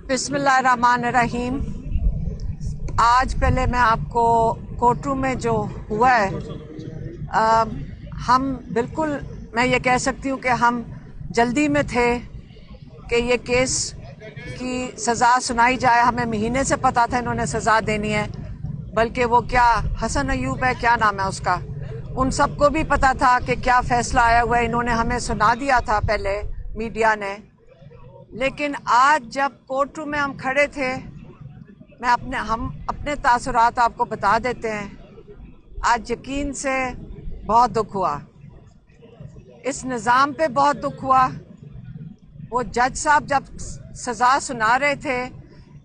बिस्मिल्लाहिर्रहमानिर्रहीम। आज पहले मैं आपको कोर्ट रूम में जो हुआ है, हम बिल्कुल, मैं ये कह सकती हूँ कि हम जल्दी में थे कि ये केस की सज़ा सुनाई जाए। हमें महीने से पता था इन्होंने सज़ा देनी है, बल्कि वो क्या हसन अयूब है, क्या नाम है उसका, उन सबको भी पता था कि क्या फ़ैसला आया हुआ है। इन्होंने हमें सुना दिया था पहले, मीडिया ने। लेकिन आज जब कोर्ट रूम में हम खड़े थे, हम अपने तासुरात आपको बता देते हैं। आज यकीन से बहुत दुख हुआ, इस निज़ाम पे बहुत दुख हुआ। वो जज साहब जब सज़ा सुना रहे थे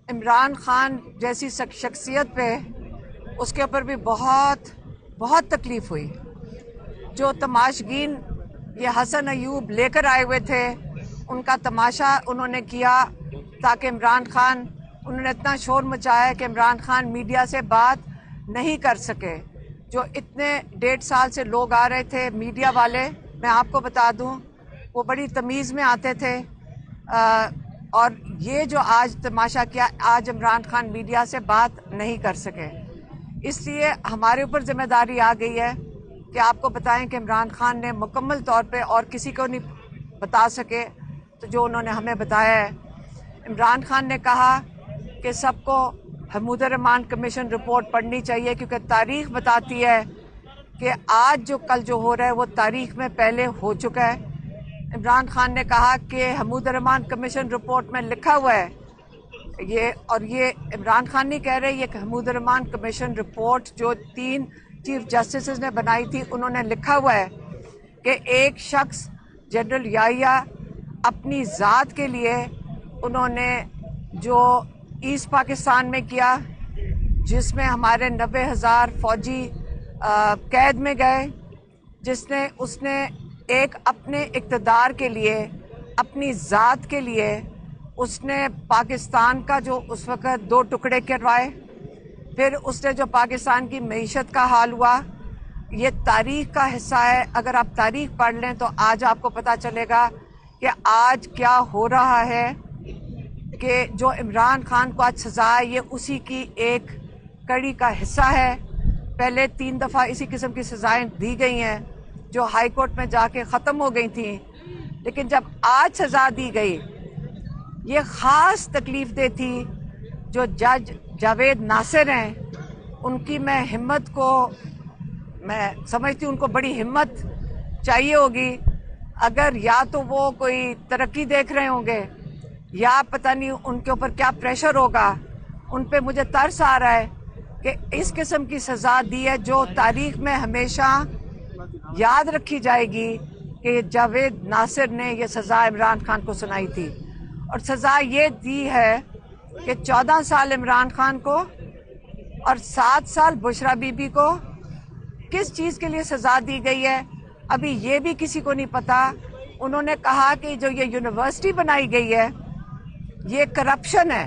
इमरान खान जैसी शख्सियत पे, उसके ऊपर भी बहुत बहुत तकलीफ़ हुई। जो तमाशगीन ये हसन अयूब लेकर आए हुए थे, उनका तमाशा उन्होंने किया ताकि इमरान खान, उन्होंने इतना शोर मचाया कि इमरान खान मीडिया से बात नहीं कर सके। जो इतने 1.5 साल से लोग आ रहे थे मीडिया वाले, मैं आपको बता दूं, वो बड़ी तमीज़ में आते थे। और ये जो आज तमाशा किया, आज इमरान खान मीडिया से बात नहीं कर सके। इसलिए हमारे ऊपर जिम्मेदारी आ गई है कि आपको बताएं कि इमरान खान ने मुकम्मल तौर पे और किसी को नहीं बता सके तो जो उन्होंने हमें बताया है। इमरान खान ने कहा कि सबको महमूद रहमान कमीशन रिपोर्ट पढ़नी चाहिए, क्योंकि तारीख बताती है कि आज जो कल जो हो रहा है वो तारीख में पहले हो चुका है। इमरान खान ने कहा कि महमूद रहमान कमीशन रिपोर्ट में लिखा हुआ है ये, और ये इमरान खान नहीं कह रहे, ये महमूद रहमान कमीशन रिपोर्ट जो 3 चीफ जस्टिस ने बनाई थी, उन्होंने लिखा हुआ है कि एक शख्स जनरल याहिया अपनी ज़ात के लिए उन्होंने जो ईस्ट पाकिस्तान में किया, जिसमें हमारे 90,000 फौजी कैद में गए, उसने एक अपने इक़्तिदार के लिए, अपनी ज़ात के लिए उसने पाकिस्तान का जो उस वक़्त 2 टुकड़े करवाए। फिर उसने जो पाकिस्तान की मईशत का हाल हुआ, ये तारीख़ का हिस्सा है। अगर आप तारीख़ पढ़ लें तो आज आपको पता चलेगा कि आज क्या हो रहा है, कि जो इमरान खान को आज सज़ा है ये उसी की एक कड़ी का हिस्सा है। पहले 3 दफ़ा इसी किस्म की सज़ाएं दी गई हैं जो हाई कोर्ट में जाके ख़त्म हो गई थी। लेकिन जब आज सज़ा दी गई, ये ख़ास तकलीफ़ दे थी जो जज जावेद नासिर हैं, उनकी मैं हिम्मत को, मैं समझती हूँ उनको बड़ी हिम्मत चाहिए होगी। अगर या तो वो कोई तरक्की देख रहे होंगे या पता नहीं उनके ऊपर क्या प्रेशर होगा, उन पे मुझे तरस आ रहा है कि इस किस्म की सज़ा दी है जो तारीख़ में हमेशा याद रखी जाएगी कि जावेद नासिर ने यह सज़ा इमरान खान को सुनाई थी। और सज़ा ये दी है कि 14 साल इमरान खान को और 7 साल बुशरा बीबी को किस चीज़ के लिए सज़ा दी गई है, अभी ये भी किसी को नहीं पता। उन्होंने कहा कि जो ये यूनिवर्सिटी बनाई गई है ये करप्शन है।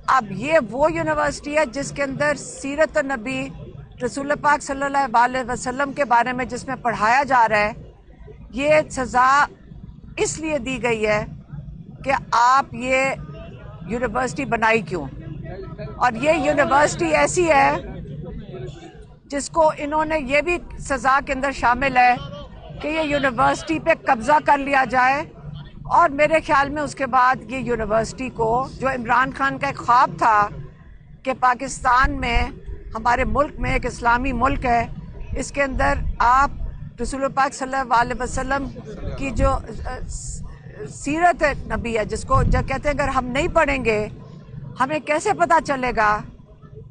अब ये वो यूनिवर्सिटी है जिसके अंदर सीरत नबी रसूल पाक सल्लल्लाहु अलैहि वसल्लम के बारे में जिसमें पढ़ाया जा रहा है। ये सज़ा इसलिए दी गई है कि आप ये यूनिवर्सिटी बनाई क्यों। और ये यूनिवर्सिटी ऐसी है जिसको इन्होंने, ये भी सज़ा के अंदर शामिल है कि ये यूनिवर्सिटी पे कब्ज़ा कर लिया जाए। और मेरे ख्याल में उसके बाद ये यूनिवर्सिटी को, जो इमरान खान का एक ख्वाब था कि पाकिस्तान में, हमारे मुल्क में एक इस्लामी मुल्क है, इसके अंदर आप रसूल पाक सल्लल्लाहु अलैहि वसल्लम की जो सीरत नबी है, जिसको जब कहते हैं अगर हम नहीं पढ़ेंगे हमें कैसे पता चलेगा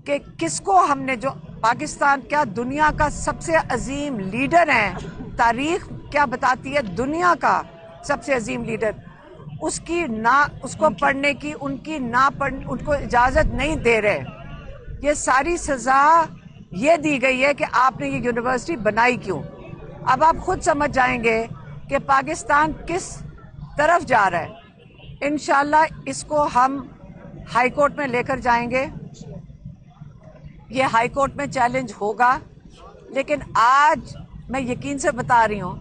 कि किसको हमने, जो पाकिस्तान क्या दुनिया का सबसे अजीम लीडर है, तारीख क्या बताती है, दुनिया का सबसे अजीम लीडर, उसकी ना, उसको पढ़ने की उनकी ना पढ़, उनको इजाज़त नहीं दे रहे। ये सारी सज़ा ये दी गई है कि आपने ये यूनिवर्सिटी बनाई क्यों। अब आप खुद समझ जाएंगे कि पाकिस्तान किस तरफ जा रहा है। इंशाल्लाह इसको हम हाई कोर्ट में लेकर जाएंगे, ये हाई कोर्ट में चैलेंज होगा। लेकिन आज मैं यकीन से बता रही हूँ,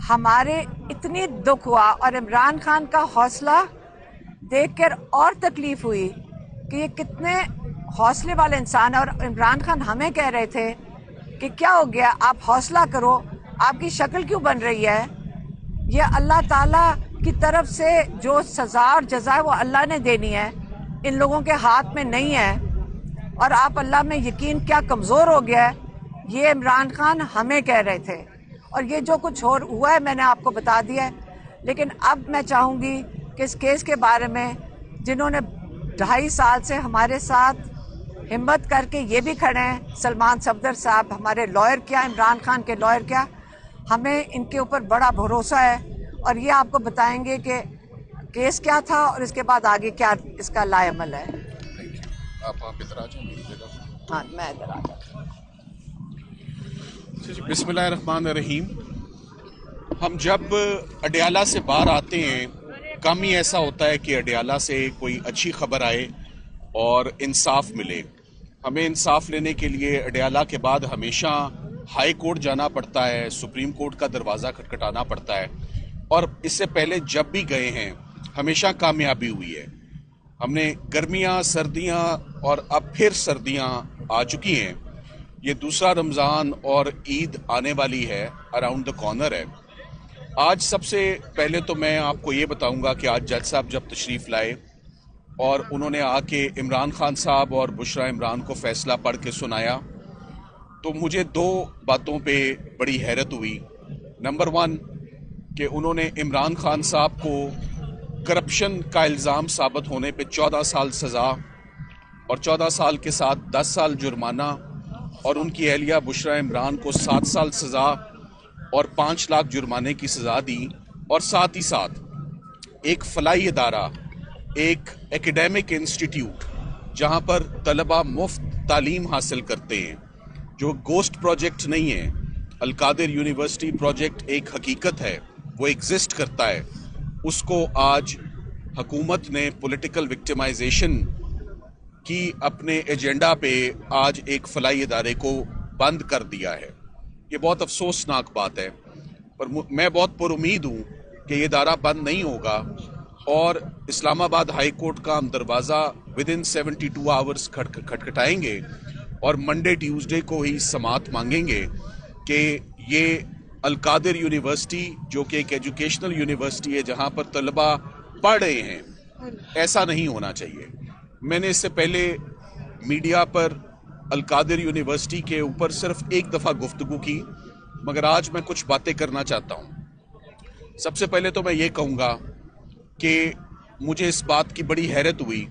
हमारे इतनी दुख हुआ और इमरान खान का हौसला देखकर और तकलीफ हुई कि ये कितने हौसले वाले इंसान है। और इमरान खान हमें कह रहे थे कि क्या हो गया, आप हौसला करो, आपकी शक्ल क्यों बन रही है। ये अल्लाह ताला की तरफ से जो सज़ा और जज़ा है वो अल्लाह ने देनी है, इन लोगों के हाथ में नहीं है। और आप अल्लाह में यकीन क्या कमज़ोर हो गया है, ये इमरान खान हमें कह रहे थे। और ये जो कुछ हुआ है मैंने आपको बता दिया है। लेकिन अब मैं चाहूँगी कि इस केस के बारे में जिन्होंने 2.5 साल से हमारे साथ हिम्मत करके ये भी खड़े हैं, सलमान सफदर साहब हमारे लॉयर क्या, इमरान खान के लॉयर क्या, हमें इनके ऊपर बड़ा भरोसा है। और ये आपको बताएंगे कि केस क्या था और इसके बाद आगे क्या इसका लाएअमल है। आप इधर आ जाएं। हाँ, मैं इधर आ जाता हूँ। बिस्मिल्लाहिर्रहमानिर्रहीम। हम जब अडयाला से बाहर आते हैं, कम ही ऐसा होता है कि अडयाला से कोई अच्छी खबर आए और इंसाफ मिले। हमें इंसाफ लेने के लिए अडयाला के बाद हमेशा हाई कोर्ट जाना पड़ता है, सुप्रीम कोर्ट का दरवाज़ा खटखटाना पड़ता है। और इससे पहले जब भी गए हैं हमेशा कामयाबी हुई है। हमने गर्मियाँ, सर्दियाँ और अब फिर सर्दियाँ आ चुकी हैं। ये दूसरा रमज़ान और ईद आने वाली है, अराउंड द कॉर्नर है। आज सबसे पहले तो मैं आपको ये बताऊंगा कि आज जज साहब जब तशरीफ़ लाए और उन्होंने आके इमरान खान साहब और बुशरा इमरान को फ़ैसला पढ़ के सुनाया, तो मुझे 2 बातों पे बड़ी हैरत हुई। नंबर 1 कि उन्होंने इमरान खान साहब को करप्शन का इल्ज़ाम साबित होने पे 14 साल सज़ा और 14 साल के साथ 10 साल जुर्माना, और उनकी अहलिया बुशरा इमरान को 7 साल सज़ा और 5 लाख जुर्माने की सज़ा दी। और साथ ही साथ एक फलाई इदारा, एक एकेडमिक इंस्टीट्यूट जहां पर तलबा मुफ्त तालीम हासिल करते हैं, जो गोस्ट प्रोजेक्ट नहीं है। अलकादिर यूनिवर्सिटी प्रोजेक्ट एक हकीकत है, वो एग्जिस्ट करता है। उसको आज हुकूमत ने पॉलिटिकल विक्टिमाइजेशन की अपने एजेंडा पे आज एक फलाई इदारे को बंद कर दिया है। ये बहुत अफसोसनाक बात है, पर मैं बहुत पुरुमीद हूँ कि ये इदारा बंद नहीं होगा और इस्लामाबाद हाई कोर्ट का हम दरवाज़ा विदिन 72 आवर्स खटखटाएंगे और मंडे ट्यूसडे को ही समात मांगेंगे कि ये अलकादिर यूनिवर्सिटी, जो कि एक एजुकेशनल यूनिवर्सिटी है जहाँ पर तलबा पढ़ रहे हैं, ऐसा नहीं होना चाहिए। मैंने इससे पहले मीडिया पर अलकादिर यूनिवर्सिटी के ऊपर सिर्फ एक दफ़ा गुफ्तगू की, मगर आज मैं कुछ बातें करना चाहता हूँ। सबसे पहले तो मैं ये कहूँगा कि मुझे इस बात की बड़ी हैरत हुई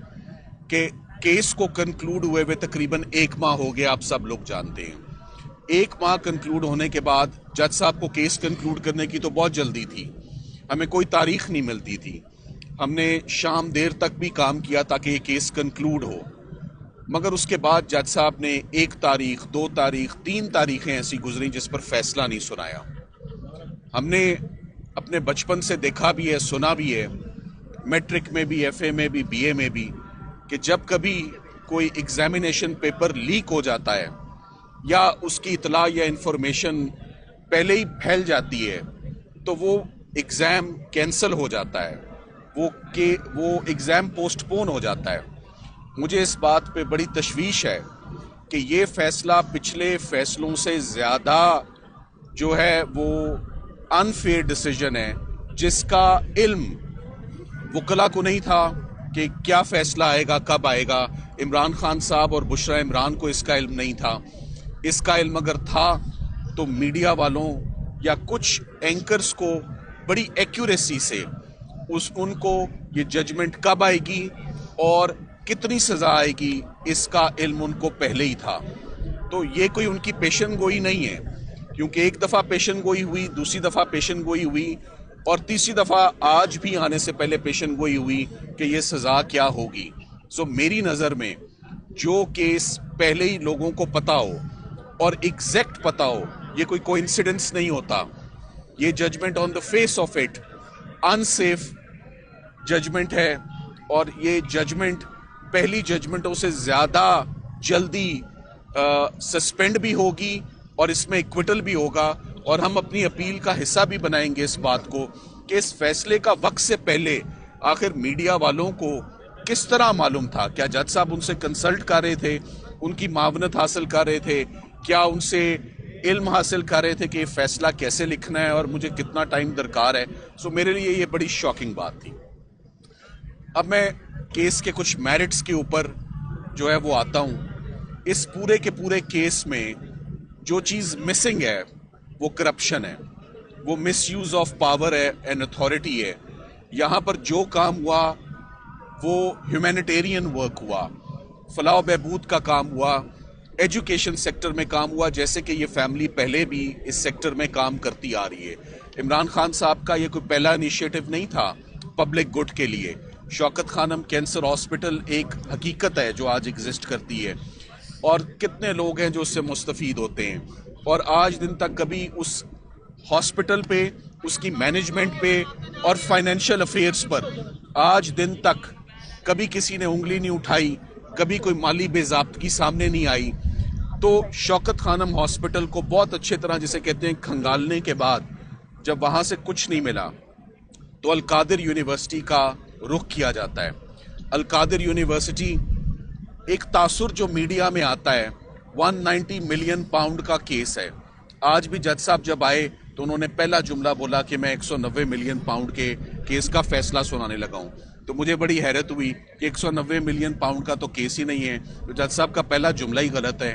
कि केस को कंक्लूड हुए हुए तकरीबन 1 माह हो गया। आप सब लोग जानते हैं 1 माह कंक्लूड होने के बाद जज साहब को केस कंक्लूड करने की तो बहुत जल्दी थी, हमें कोई तारीख नहीं मिलती थी। हमने शाम देर तक भी काम किया ताकि ये केस कंक्लूड हो, मगर उसके बाद जज साहब ने 1 तारीख, 2 तारीख, 3 तारीखें ऐसी गुजरी जिस पर फैसला नहीं सुनाया। हमने अपने बचपन से देखा भी है, सुना भी है, मैट्रिक में भी, FA में भी, BA में भी, कि जब कभी कोई एग्जामिनेशन पेपर लीक हो जाता है या उसकी इतला या इंफॉर्मेशन पहले ही फैल जाती है तो वो एग्ज़ाम कैंसिल हो जाता है, वो एग्ज़ाम पोस्टपोन हो जाता है। मुझे इस बात पे बड़ी तशवीश है कि ये फ़ैसला पिछले फ़ैसलों से ज़्यादा जो है वो अनफेयर डिसीजन है, जिसका इल्म वकला को नहीं था कि क्या फ़ैसला आएगा, कब आएगा। इमरान खान साहब और बुशरा इमरान को इसका इल्म नहीं था। इसका इल्म अगर था तो मीडिया वालों या कुछ एंकर्स को बड़ी एक्यूरेसी से उनको ये जजमेंट कब आएगी और कितनी सज़ा आएगी, इसका इल्म उनको पहले ही था। तो ये कोई उनकी पेशन गोई नहीं है, क्योंकि एक दफ़ा पेशन गोई हुई, दूसरी दफ़ा पेशन गोई हुई और तीसरी दफ़ा आज भी आने से पहले पेशन गोई हुई कि ये सज़ा क्या होगी। सो मेरी नज़र में जो केस पहले ही लोगों को पता हो और एग्जैक्ट पता हो, ये कोई कोइंसिडेंस नहीं होता। ये judgement on the face of it unsafe judgement है और ये जजमेंट पहली जजमेंटों से ज़्यादा जल्दी सस्पेंड भी होगी और इसमें इक्विटल भी होगा। और हम अपनी अपील का हिस्सा भी बनाएंगे इस बात को कि इस फैसले का वक्त से पहले आखिर मीडिया वालों को किस तरह मालूम था? क्या जज साहब उनसे कंसल्ट कर रहे थे, उनकी मावनत हासिल कर रहे थे, क्या उनसे इल्म हासिल कर रहे थे कि ये फैसला कैसे लिखना है और मुझे कितना टाइम दरकार है? सो मेरे लिए ये बड़ी शॉकिंग बात थी। अब मैं केस के कुछ मेरिट्स के ऊपर जो है वो आता हूँ। इस पूरे के पूरे केस में जो चीज़ मिसिंग है वो करप्शन है, वो मिसयूज ऑफ पावर है एंड अथॉरिटी है। यहाँ पर जो काम हुआ वो ह्यूमैनिटेरियन वर्क हुआ, फलाह बहबूद का काम हुआ, एजुकेशन सेक्टर में काम हुआ, जैसे कि ये फैमिली पहले भी इस सेक्टर में काम करती आ रही है। इमरान खान साहब का ये कोई पहला इनिशिएटिव नहीं था पब्लिक गुड के लिए। शौकत खानम कैंसर हॉस्पिटल एक हकीकत है जो आज एग्जिस्ट करती है, और कितने लोग हैं जो उससे मुस्तफीद होते हैं। और आज दिन तक कभी उस हॉस्पिटल पे, उसकी मैनेजमेंट पे और फाइनेंशियल अफेयर्स पर आज दिन तक कभी किसी ने उंगली नहीं उठाई, कभी कोई माली बेज़ाब्तगी सामने नहीं आई। तो शौकत खानम हॉस्पिटल को बहुत अच्छे तरह, जिसे कहते हैं, खंगालने के बाद जब वहाँ से कुछ नहीं मिला तो अल-कादिर यूनिवर्सिटी का रुख किया जाता है। अल-कादिर यूनिवर्सिटी एक तासुर जो मीडिया में आता है, 190 मिलियन पाउंड का केस है। आज भी जज साहब जब आए तो उन्होंने पहला जुमला बोला कि मैं 190 मिलियन पाउंड के केस का फैसला सुनाने लगा हूं। तो मुझे बड़ी हैरत हुई कि 190 मिलियन पाउंड का तो केस ही नहीं है, तो जज साहब का पहला जुमला ही गलत है,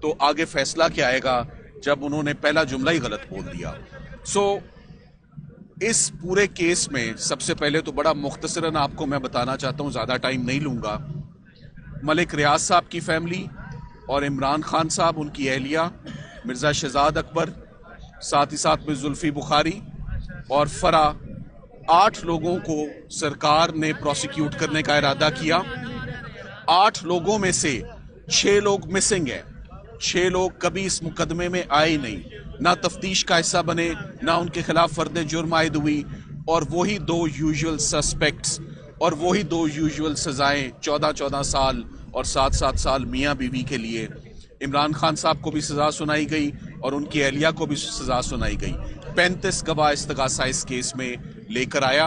तो आगे फैसला क्या आएगा जब उन्होंने पहला जुमला ही गलत बोल दिया। सो इस पूरे केस में सबसे पहले तो बड़ा मुख्तसरन आपको मैं बताना चाहता हूँ, ज़्यादा टाइम नहीं लूँगा। मलिक रियाज साहब की फैमिली और इमरान खान साहब, उनकी अहलिया मिर्ज़ा शहजाद अकबर, साथ ही साथ में जुल्फी बुखारी और फरा, 8 लोगों को सरकार ने प्रोसिक्यूट करने का इरादा किया। 8 लोगों में से 6 लोग मिसिंग हैं। 6 लोग कभी इस मुकदमे में आए ही नहीं, ना तफ्तीश का हिस्सा बने, ना उनके खिलाफ फर्द जुर्म आयद हुई, और वही 2 यूजुअल सस्पेक्ट्स और वही 2 यूजुअल सजाएं, 14-14 साल और 7-7 साल मियाँ बीवी के लिए। इमरान खान साहब को भी सजा सुनाई गई और उनकी अहलिया को भी सजा सुनाई गई। 35 गवाह इस्तगासा इस केस में लेकर आया,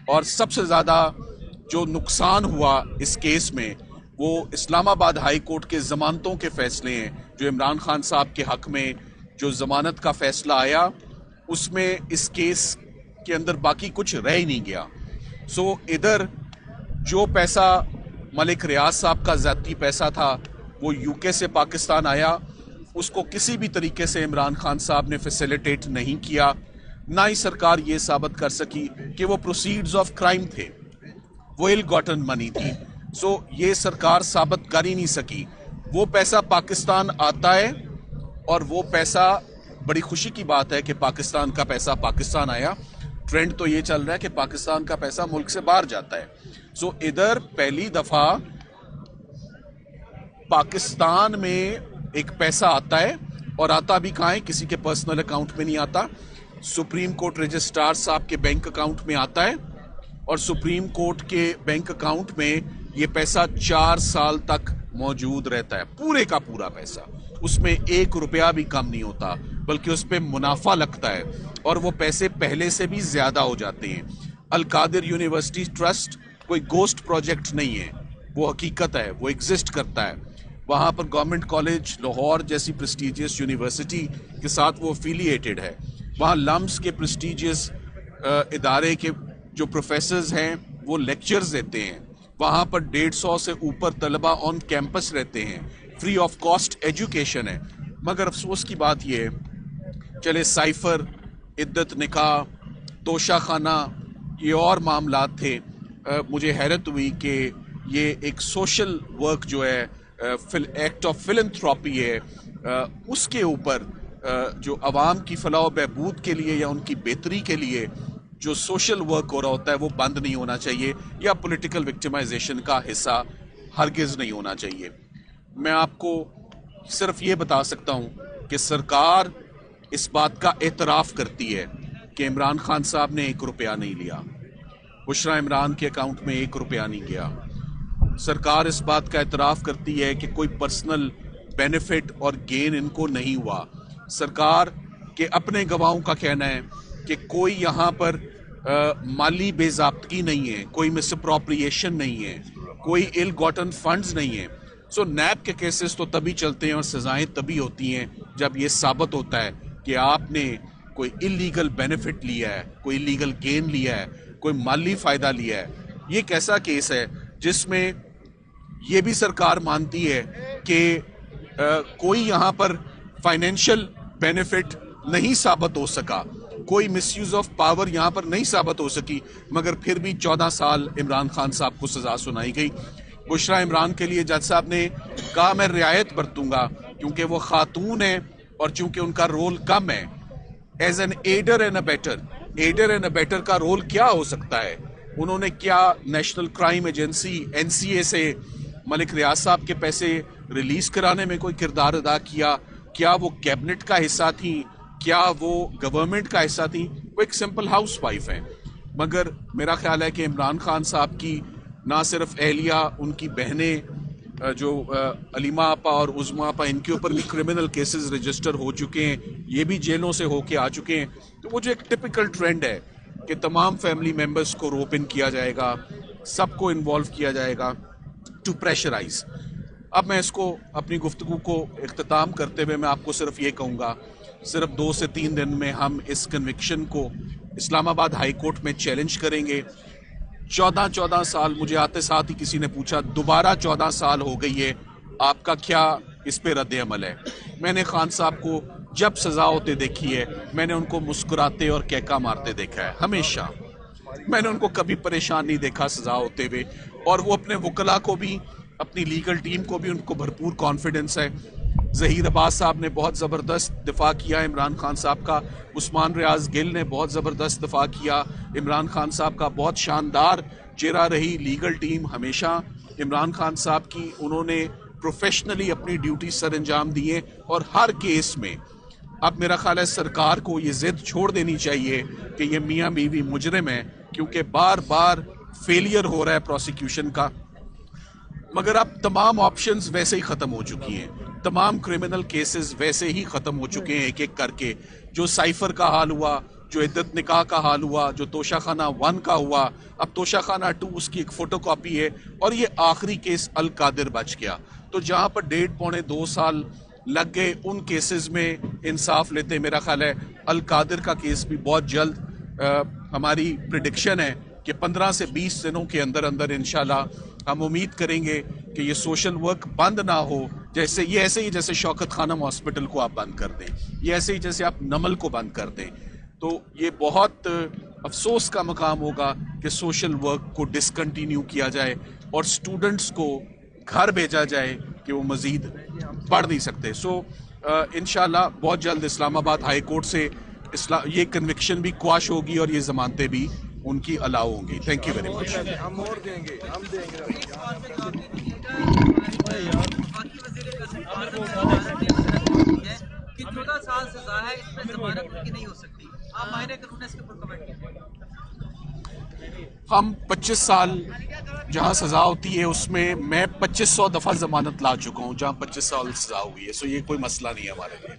और सबसे ज़्यादा जो नुकसान हुआ इस केस में वो इस्लामाबाद हाई कोर्ट के ज़मानतों के फैसले हैं। जो इमरान खान साहब के हक में जो ज़मानत का फैसला आया, उसमें इस केस के अंदर बाकी कुछ रह ही नहीं गया। सो इधर जो पैसा मलिक रियाज साहब का ज़ाती पैसा था वो यूके से पाकिस्तान आया, उसको किसी भी तरीके से इमरान खान साहब ने फैसिलिटेट नहीं किया। ना ही सरकार ये साबित कर सकी कि वो प्रोसीड्स ऑफ क्राइम थे, वो इल गॉटन मनी थी। सो ये सरकार साबित कर ही नहीं सकी। वो पैसा पाकिस्तान आता है, और वो पैसा, बड़ी खुशी की बात है कि पाकिस्तान का पैसा पाकिस्तान आया। ट्रेंड तो ये चल रहा है कि पाकिस्तान का पैसा मुल्क से बाहर जाता है। सो इधर पहली दफा पाकिस्तान में एक पैसा आता है, और आता भी कहाँ है, किसी के पर्सनल अकाउंट में नहीं आता, सुप्रीम कोर्ट रजिस्ट्रार साहब के बैंक अकाउंट में आता है, और सुप्रीम कोर्ट के बैंक अकाउंट में ये पैसा 4 साल तक मौजूद रहता है, पूरे का पूरा पैसा। उसमें 1 रुपया भी कम नहीं होता, बल्कि उस पर मुनाफा लगता है, और वो पैसे पहले से भी ज्यादा हो जाते हैं। अल-कादिर यूनिवर्सिटी ट्रस्ट कोई गोस्ट प्रोजेक्ट नहीं है, वो हकीकत है, वो एग्जिस्ट करता है। वहाँ पर गवर्नमेंट कॉलेज लाहौर जैसी प्रेस्टिजियस यूनिवर्सिटी के साथ वो एफिलिएटेड है। वहाँ लम्स के प्रेस्टिजियस इदारे के जो प्रोफेसर्स हैं वो लेक्चर्स देते हैं। वहाँ पर 150 से ऊपर तलबा ऑन कैंपस रहते हैं, फ्री ऑफ कॉस्ट एजुकेशन है। मगर अफसोस की बात ये है, चले साइफर, इद्दत निकाह, तोशा खाना, ये और मामलात थे। मुझे हैरत हुई कि ये एक सोशल वर्क जो है, एक्ट ऑफ फिलैंथ्रोपी है, उसके ऊपर जो अवाम की फलाह बहबूद के लिए या उनकी बेहतरी के लिए जो सोशल वर्क हो रहा होता है वो बंद नहीं होना चाहिए, या पॉलिटिकल विक्टिमाइजेशन का हिस्सा हरगिज़ नहीं होना चाहिए। मैं आपको सिर्फ ये बता सकता हूँ कि सरकार इस बात का एतराफ़ करती है कि इमरान खान साहब ने 1 रुपया नहीं लिया, बुशरा इमरान के अकाउंट में 1 रुपया नहीं गया। सरकार इस बात का एतराफ़ करती है कि कोई पर्सनल बेनिफिट और गेन इनको नहीं हुआ। सरकार के अपने गवाहों का कहना है कि कोई यहाँ पर माली बेज़ाब्तगी नहीं है, कोई मिसअप्रोप्रिएशन नहीं है, कोई इल गॉटन फंड्स नहीं है। सो नैब के केसेस तो तभी चलते हैं और सजाएं तभी होती हैं जब ये साबित होता है कि आपने कोई इलीगल बेनिफिट लिया है, कोई इलीगल गेन लिया है, कोई माली फ़ायदा लिया है। ये एक ऐसा केस है जिसमें ये भी सरकार मानती है कि कोई यहाँ पर फाइनेंशियल बेनिफिट नहीं साबित हो सका, कोई मिसयूज ऑफ पावर यहाँ पर नहीं साबित हो सकी, मगर फिर भी 14 साल इमरान खान साहब को सजा सुनाई गई। बुशरा इमरान के लिए जज साहब ने कहा मैं रियायत बरतूंगा क्योंकि वो खातून है और चूंकि उनका रोल कम है। As an aider and abettor का रोल क्या हो सकता है? उन्होंने क्या नेशनल क्राइम एजेंसी NCA से मलिक रियाज साहब के पैसे रिलीज कराने में कोई किरदार अदा किया? क्या वो कैबिनेट का हिस्सा थी? क्या वो गवर्नमेंट का हिस्सा थी? वो एक सिंपल हाउस वाइफ है। मगर मेरा ख्याल है कि इमरान खान साहब की ना सिर्फ एहलिया, उनकी बहनें जो अलीमा आपा और उज़मा आपा, इनके ऊपर भी क्रिमिनल केसेस रजिस्टर हो चुके हैं, ये भी जेलों से होके आ चुके हैं। तो वो जो एक टिपिकल ट्रेंड है कि तमाम फैमिली मेम्बर्स को रोप इन किया जाएगा, सबको इन्वॉल्व किया जाएगा टू प्रेशराइज। अब मैं इसको अपनी गुफ्तगू को इख्तिताम करते हुए मैं आपको सिर्फ ये कहूँगा, सिर्फ 2 से 3 दिन में हम इस कन्विक्शन को इस्लामाबाद हाई कोर्ट में चैलेंज करेंगे। 14 साल, मुझे आते साथ ही किसी ने पूछा दोबारा 14 साल हो गई है, आपका क्या इस पे रद्द अमल है? मैंने खान साहब को जब सजा होते देखी है, मैंने उनको मुस्कुराते और कैका मारते देखा है हमेशा। मैंने उनको कभी परेशान नहीं देखा सजा होते हुए, और वो अपने वकला को भी, अपनी लीगल टीम को भी, उनको भरपूर कॉन्फिडेंस है। ज़हीर अब्बास साहब ने बहुत ज़बरदस्त दिफा किया इमरान खान साहब का, उस्मान रियाज गिल ने बहुत ज़बरदस्त दिफा किया इमरान खान साहब का, बहुत शानदार चेहरा रही लीगल टीम हमेशा इमरान खान साहब की। उन्होंने प्रोफेशनली अपनी ड्यूटी सर अंजाम दिए और हर केस में अब मेरा ख्याल है सरकार को ये जिद छोड़ देनी चाहिए कि ये मियाँ बीवी मुजरिम है, क्योंकि बार बार फेलियर हो रहा है प्रोसिक्यूशन का। मगर अब तमाम ऑप्शंस वैसे ही ख़त्म हो चुकी हैं, तमाम क्रिमिनल केसेस वैसे ही ख़त्म हो चुके हैं एक एक करके। जो साइफर का हाल हुआ, जो इद्दत निकाह का हाल हुआ, जो तोशाखाना 1 का हुआ, अब तोशाखाना 2 उसकी एक फ़ोटोकॉपी है, और ये आखिरी केस अल कादिर बच गया। तो जहाँ पर 1.5-2 साल लग गए, उन केसेस में इंसाफ लेते मेरा ख्याल है अल कादिर का केस भी बहुत जल्द, हमारी प्रिडिक्शन है कि 15 से 20 दिनों के अंदर अंदर इंशाल्लाह हम उम्मीद करेंगे कि ये सोशल वर्क बंद ना हो। जैसे ये ऐसे ही जैसे शौकत खानम हॉस्पिटल को आप बंद कर दें, ये ऐसे ही जैसे आप नमल को बंद कर दें, तो ये बहुत अफसोस का मकाम होगा कि सोशल वर्क को डिसकंटिन्यू किया जाए और स्टूडेंट्स को घर भेजा जाए कि वो मज़ीद पढ़ नहीं सकते। सो इंशाल्लाह बहुत जल्द इस्लामाबाद हाई कोर्ट से ये कन्विक्शन भी क्वाश होगी और ये ज़मानतें भी उनकी अलाउ होंगी। Thank you very much. हम और देंगे, हम देंगे। कि 14 साल सजा है, इसमें जमानत उनकी नहीं हो सकती, आप मायने कानून इसके ऊपर कमेंट कीजिए। हम 25 साल जहाँ सजा होती है उसमें मैं 2500 दफ़ा जमानत ला चुका हूँ जहाँ 25 साल सजा हुई है। सो ये कोई मसला नहीं है हमारे लिए।